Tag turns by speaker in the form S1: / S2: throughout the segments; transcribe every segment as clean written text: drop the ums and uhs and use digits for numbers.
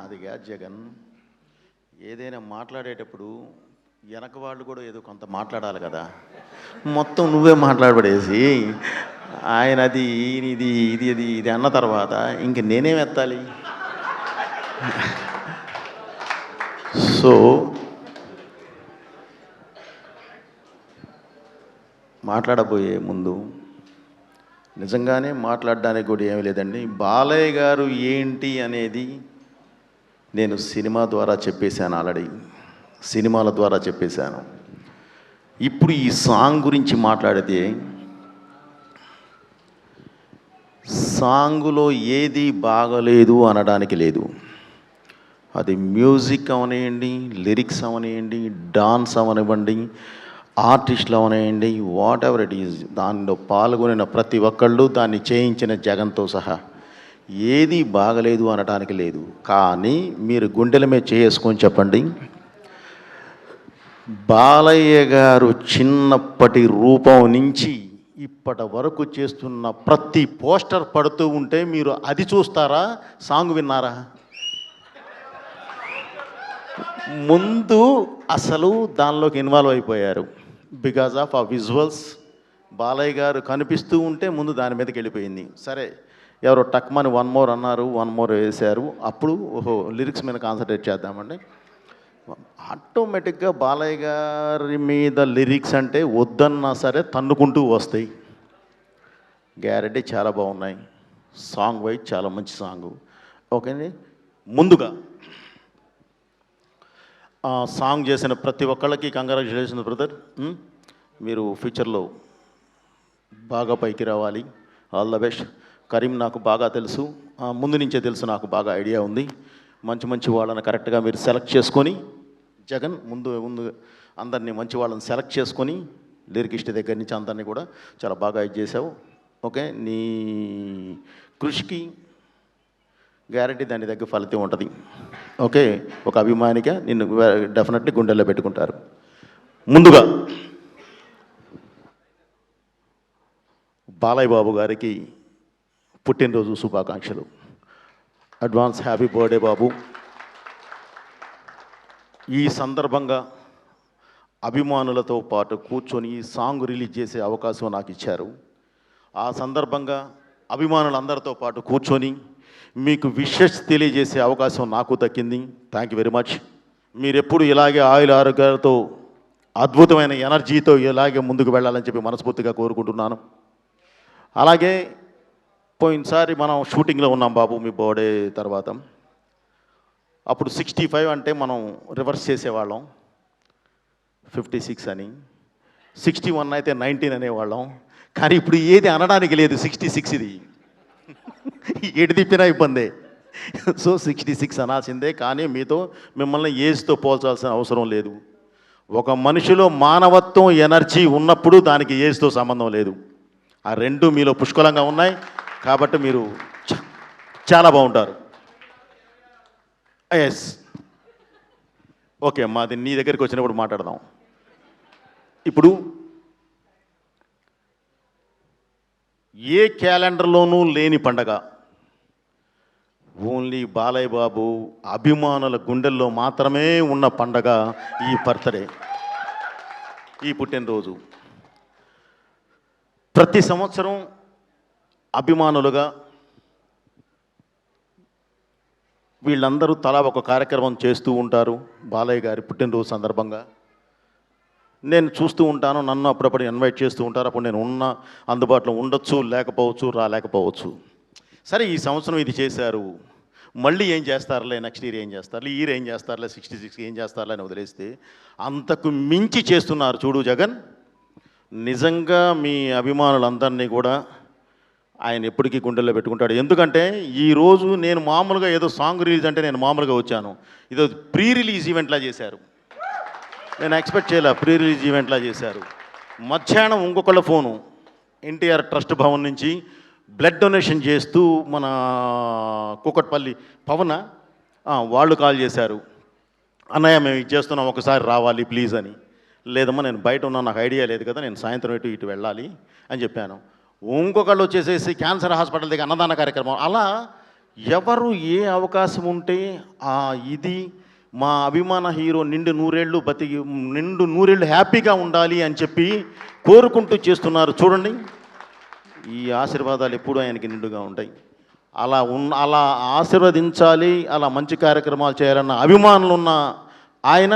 S1: అది కాదు జగన్. ఏదైనా మాట్లాడేటప్పుడు వెనక వాళ్ళు కూడా ఏదో కొంత మాట్లాడాలి కదా. మొత్తం నువ్వే మాట్లాడబడేసి ఆయన అది ఇది ఇది ఇది ఇది అన్న తర్వాత ఇంక నేనేం ఎత్తాలి? సో మాట్లాడబోయే ముందు నిజంగానే మాట్లాడడానికి కూడా ఏమీ లేదండి. బాలయ్య గారు ఏంటి అనేది నేను సినిమా ద్వారా చెప్పేశాను, ఆల్రెడీ సినిమాల ద్వారా చెప్పేశాను. ఇప్పుడు ఈ సాంగ్ గురించి మాట్లాడితే సాంగులో ఏది బాగలేదు అనడానికి లేదు. అది మ్యూజిక్ అవనివ్వండి, లిరిక్స్ అవనివ్వండి, డాన్స్ అవనివ్వండి, ఆర్టిస్టులు అవనివ్వండి, వాట్ ఎవర్ ఇట్ ఈజ్, దానిలో పాల్గొనిన ప్రతి ఒక్కళ్ళు, దాన్ని చేయించిన జగన్తో సహా ఏది బాగలేదు అనడానికి లేదు. కానీ మీరు గుండెల మీద చేసుకొని చెప్పండి, బాలయ్య గారు చిన్నప్పటి రూపం నుంచి ఇప్పటి వరకు చేస్తున్న ప్రతి పోస్టర్ పడుతూ ఉంటే మీరు అది చూస్తారా, సాంగ్ విన్నారా? ముందు అసలు దానిలోకి ఇన్వాల్వ్ అయిపోయారు బికాజ్ ఆఫ్ ఆ విజువల్స్. బాలయ్య గారు కనిపిస్తూ ఉంటే ముందు దాని మీదకి వెళ్ళిపోయింది. సరే, ఎవరో టక్మని వన్ మోర్ అన్నారు, వన్ మోర్ వేశారు. అప్పుడు ఓహో లిరిక్స్ మీద కాన్సన్ట్రేట్ చేద్దామండి. ఆటోమేటిక్గా బాలయ్య గారి మీద లిరిక్స్ అంటే వద్దన్నా సరే తన్నుకుంటూ వస్తాయి. గ్యారెంటీ చాలా బాగున్నాయి. సాంగ్ వైజ్ చాలా మంచి సాంగు. ఓకే, ముందుగా సాంగ్ చేసిన ప్రతి ఒక్కళ్ళకి కంగ్రాచులేషన్స్ బ్రదర్. మీరు ఫ్యూచర్లో బాగా పైకి రావాలి. All the best. కరీం నాకు బాగా తెలుసు, ముందు నుంచే తెలుసు, నాకు బాగా ఐడియా ఉంది. మంచి మంచి వాళ్ళని కరెక్ట్గా మీరు సెలెక్ట్ చేసుకొని, జగన్ ముందు ముందు అందరినీ మంచి వాళ్ళని సెలెక్ట్ చేసుకొని, లిరికిస్ట్ దగ్గర నుంచి అందరినీ కూడా చాలా బాగా ఇది చేసావు. ఓకే, నీ కృషికి గ్యారంటీ దాని దగ్గర ఫలితం ఉంటుంది. ఓకే, ఒక అభిమానిగా నిన్ను డెఫినెట్లీ గుండెల్లో పెట్టుకుంటారు. ముందుగా బాలయ్య బాబు గారికి పుట్టినరోజు శుభాకాంక్షలు. అడ్వాన్స్ హ్యాపీ బర్త్డే బాబు. ఈ సందర్భంగా అభిమానులతో పాటు కూర్చొని ఈ సాంగ్ రిలీజ్ చేసే అవకాశం నాకు ఇచ్చారు. ఆ సందర్భంగా అభిమానులందరితో పాటు కూర్చొని మీకు విషెస్ తెలియజేసే అవకాశం నాకు దక్కింది. Thank you very much. మీరు ఎప్పుడు ఇలాగే ఆయుల ఆరోగ్యాలతో అద్భుతమైన ఎనర్జీతో ఇలాగే ముందుకు వెళ్ళాలని చెప్పి మనస్ఫూర్తిగా కోరుకుంటున్నాను. అలాగే పోయినసారి మనం షూటింగ్లో ఉన్నాం బాబు మీ బర్త్డే తర్వాత. అప్పుడు 65 అంటే మనం రివర్స్ చేసేవాళ్ళం, 56 అని. 61 అయితే 19 అనేవాళ్ళం. కానీ ఇప్పుడు ఏది అనడానికి లేదు, 66 ఇది. ఎటు తిప్పినా ఇబ్బందే. సో 66 అనాల్సిందే. కానీ మీతో మిమ్మల్ని ఏజ్తో పోల్చాల్సిన అవసరం లేదు. ఒక మనిషిలో మానవత్వం, ఎనర్జీ ఉన్నప్పుడు దానికి ఏజ్తో సంబంధం లేదు. ఆ రెండు మీలో పుష్కలంగా ఉన్నాయి. కాబట్టి మీరు చాలా బాగుంటారు. ఎస్, ఓకే, మాది నీ దగ్గరికి వచ్చినప్పుడు మాట్లాడదాం. ఇప్పుడు ఏ క్యాలెండర్లోనూ లేని పండగ, ఓన్లీ బాలయ్య బాబు అభిమానుల గుండెల్లో మాత్రమే ఉన్న పండగ ఈ బర్త్డే, ఈ పుట్టినరోజు. ప్రతి సంవత్సరం అభిమానులుగా వీళ్ళందరూ తలా ఒక కార్యక్రమం చేస్తూ ఉంటారు బాలయ్య గారి పుట్టినరోజు సందర్భంగా. నేను చూస్తూ ఉంటాను, నన్ను అప్పుడప్పుడు ఇన్వైట్ చేస్తూ ఉంటారు. అప్పుడు నేను అందుబాటులో ఉండొచ్చు, లేకపోవచ్చు, రాలేకపోవచ్చు. సరే, ఈ సంవత్సరం ఇది చేశారు, మళ్ళీ ఏం చేస్తారులే, నెక్స్ట్ ఇయర్ ఏం చేస్తారులే, ఇయర్ ఏం చేస్తారులే, 66 ఏం చేస్తారులే అని వదిలేస్తే అంతకు మించి చేస్తున్నారు చూడు జగన్. నిజంగా మీ అభిమానులందరినీ కూడా ఆయన ఎప్పటికీ గుండెల్లో పెట్టుకుంటాడు. ఎందుకంటే ఈరోజు నేను మామూలుగా ఏదో సాంగ్ రిలీజ్ అంటే నేను మామూలుగా వచ్చాను, ఇదో ప్రీ రిలీజ్ ఈవెంట్లా చేశారు. నేను ఎక్స్పెక్ట్ చేయలే, ప్రీ రిలీజ్ ఈవెంట్లా చేశారు. మధ్యాహ్నం ఇంకొకళ్ళ ఫోను, ఎన్టీఆర్ ట్రస్ట్ భవన్ నుంచి బ్లడ్ డొనేషన్ చేస్తూ మన కూకట్పల్లి పవన వాళ్ళు కాల్ చేశారు, అన్నయ్య మేము ఇది చేస్తున్నాం, ఒకసారి రావాలి ప్లీజ్ అని. లేదమ్మా నేను బయట ఉన్నా, నాకు ఐడియా లేదు కదా, నేను సాయంత్రం ఇటు వెళ్ళాలి అని చెప్పాను. ఇంకొకళ్ళు వచ్చేసేసి క్యాన్సర్ హాస్పిటల్ దగ్గర అన్నదాన కార్యక్రమం. అలా ఎవరు ఏ అవకాశం ఉంటే ఆ ఇది మా అభిమాన హీరో నిండు నూరేళ్ళు హ్యాపీగా ఉండాలి అని చెప్పి కోరుకుంటూ చేస్తున్నారు చూడండి. ఈ ఆశీర్వాదాలు ఎప్పుడూ ఆయనకి నిండుగా ఉంటాయి. అలా ఆశీర్వదించాలి, అలా మంచి కార్యక్రమాలు చేయాలన్న అభిమానులు ఉన్న ఆయన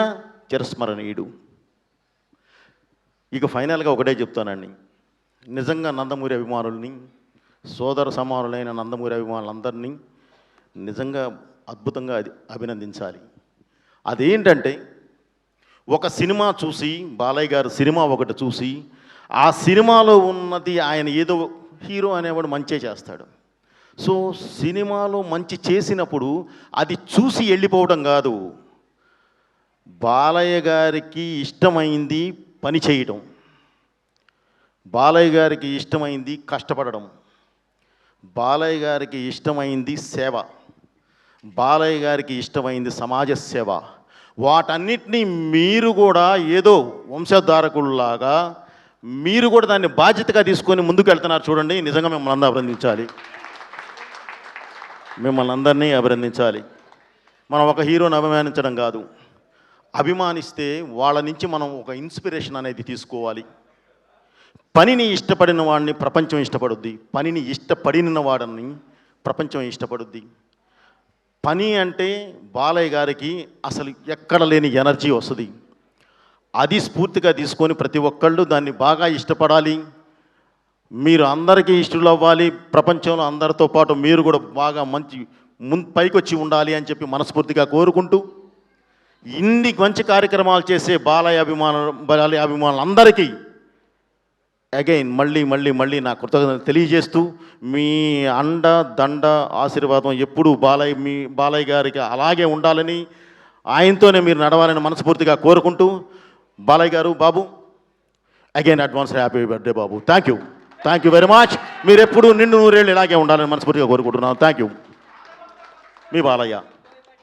S1: చిరస్మరణీయుడు. ఇక ఫైనల్గా ఒకటే చెప్తానండి, నిజంగా నందమూరి అభిమానుల్ని, సోదర సమానులైన నందమూరి అభిమానులందరినీ నిజంగా అద్భుతంగా అభినందించాలి. అదేంటంటే, ఒక సినిమా చూసి, బాలయ్య గారు సినిమా ఒకటి చూసి, ఆ సినిమాలో ఉన్నది ఆయన ఏదో హీరో అనేవాడు మంచే చేస్తాడు. సో సినిమాలో మంచి చేసినప్పుడు అది చూసి వెళ్ళిపోవడం కాదు, బాలయ్య గారికి ఇష్టమైంది పని చేయడం, బాలయ్య గారికి ఇష్టమైంది కష్టపడడం, బాలయ్య గారికి ఇష్టమైంది సేవ, బాలయ్య గారికి ఇష్టమైంది సమాజ సేవ. వాటన్నిటినీ మీరు కూడా ఏదో వంశధారకుల్లాగా మీరు కూడా దాన్ని బాధ్యతగా తీసుకొని ముందుకు వెళ్తున్నారు చూడండి. నిజంగా మిమ్మల్ని అందరూ అభినందించాలి, మిమ్మల్ని అందరినీ అభినందించాలి. మనం ఒక హీరోని అభిమానించడం కాదు, అభిమానిస్తే వాళ్ళ నుంచి మనం ఒక ఇన్స్పిరేషన్ అనేది తీసుకోవాలి. పనిని ఇష్టపడిన వాడిని ప్రపంచం ఇష్టపడుద్ది, పనిని ఇష్టపడిన వాడిని ప్రపంచం ఇష్టపడుద్ది. పని అంటే బాలయ్య గారికి అసలు ఎక్కడ లేని ఎనర్జీ వస్తుంది. అది స్ఫూర్తిగా తీసుకొని ప్రతి ఒక్కళ్ళు దాన్ని బాగా ఇష్టపడాలి. మీరు అందరికీ ఇష్టలు అవ్వాలి, ప్రపంచంలో అందరితో పాటు మీరు కూడా బాగా మంచి పైకి వచ్చి ఉండాలి అని చెప్పి మనస్ఫూర్తిగా కోరుకుంటూ, ఇన్ని మంచి కార్యక్రమాలు చేసే బాలయ్య అభిమానులందరికీ అగైన్ మళ్ళీ నా కృతజ్ఞతలు తెలియజేస్తూ, మీ అండ దండ ఆశీర్వాదం ఎప్పుడూ బాలయ్య గారికి అలాగే ఉండాలని, ఆయనతోనే మీరు నడవాలని మనస్ఫూర్తిగా కోరుకుంటూ, బాలయ్య గారు బాబు అగైన్ అడ్వాన్స్ హ్యాపీ బర్త్డే బాబు. Thank you very much. మీరు ఎప్పుడు నిండు నూరేళ్ళు ఇలాగే ఉండాలని మనస్ఫూర్తిగా కోరుకుంటున్నాను. Thank you. మీ బాలయ్య.